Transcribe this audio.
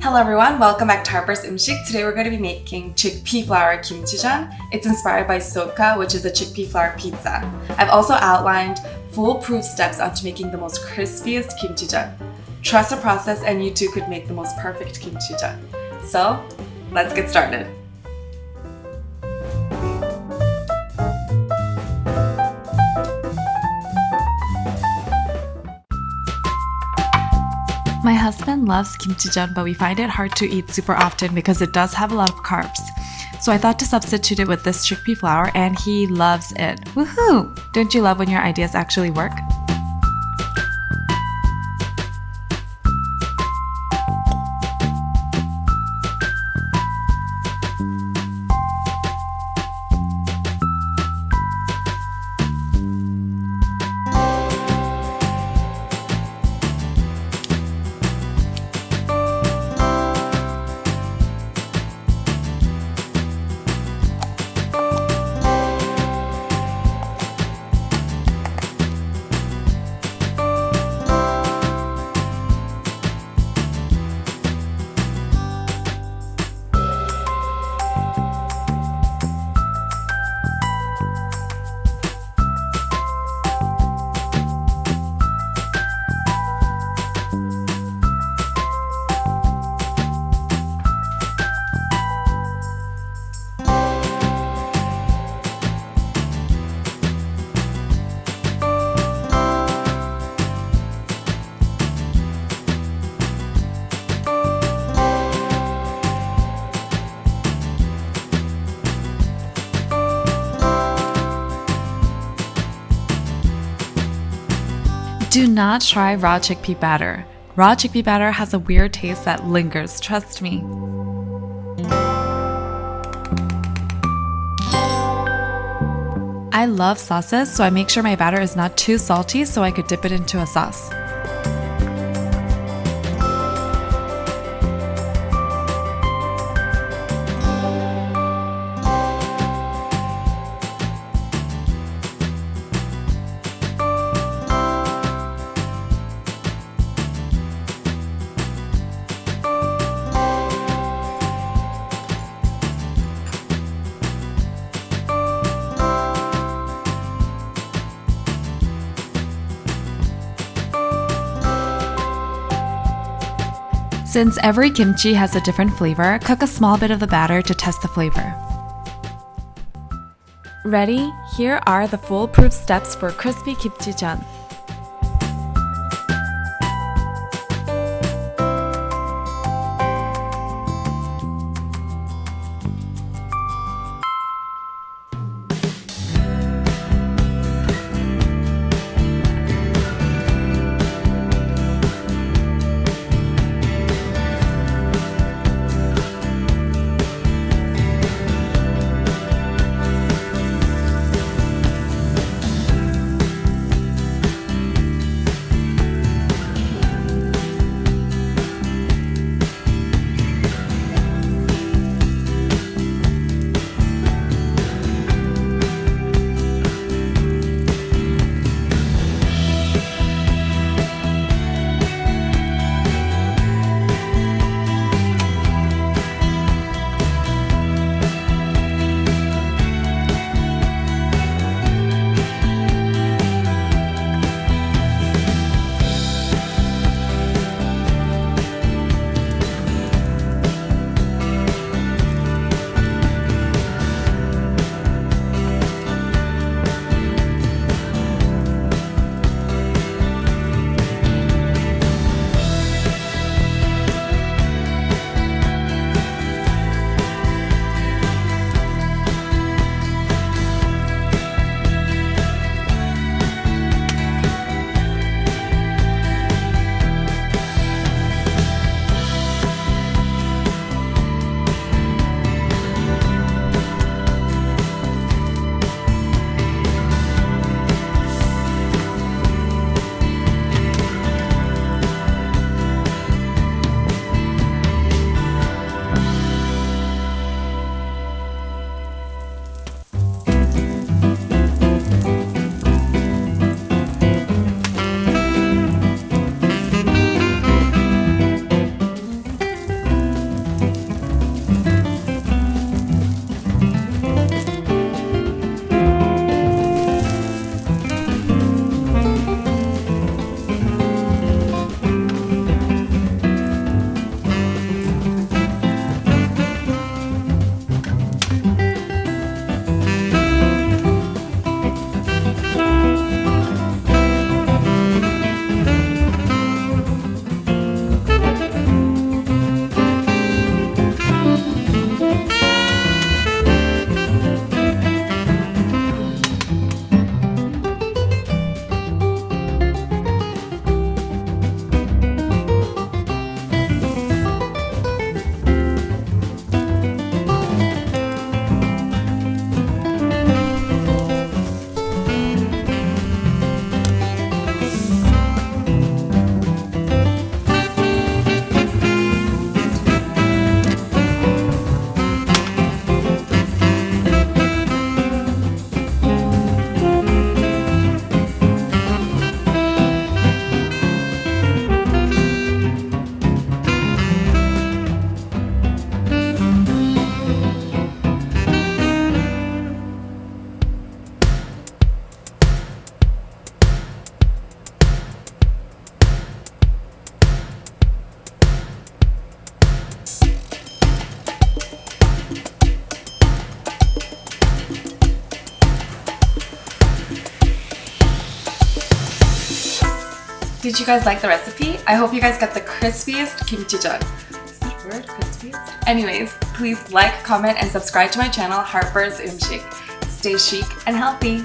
Hello everyone, welcome back to harpersmmmchic. Today we're going to be making chickpea flour kimchi jeon. It's inspired by socca, which is a chickpea flour pizza. I've also outlined foolproof steps onto making the most crispiest kimchi jeon. Trust the process and you too could make the most perfect kimchi jeon. So, let's get started. My husband loves kimchi jeon, but we find it hard to eat super often because it does have a lot of carbs. So I thought to substitute it with this chickpea flour, and he loves it. Woohoo! Don't you love when your ideas actually work? Do not try raw chickpea batter. Raw chickpea batter has a weird taste that lingers, trust me. I love sauces, so I make sure my batter is not too salty so I could dip it into a sauce. Since every kimchi has a different flavor, cook a small bit of the batter to test the flavor. Ready? Here are the foolproof steps for crispy kimchi jeon. Did you guys like the recipe? I hope you guys get the crispiest kimchi jeon. Is that word, crispiest? Anyways, please like, comment, and subscribe to my channel, HEALTHIEST. Stay chic and healthy.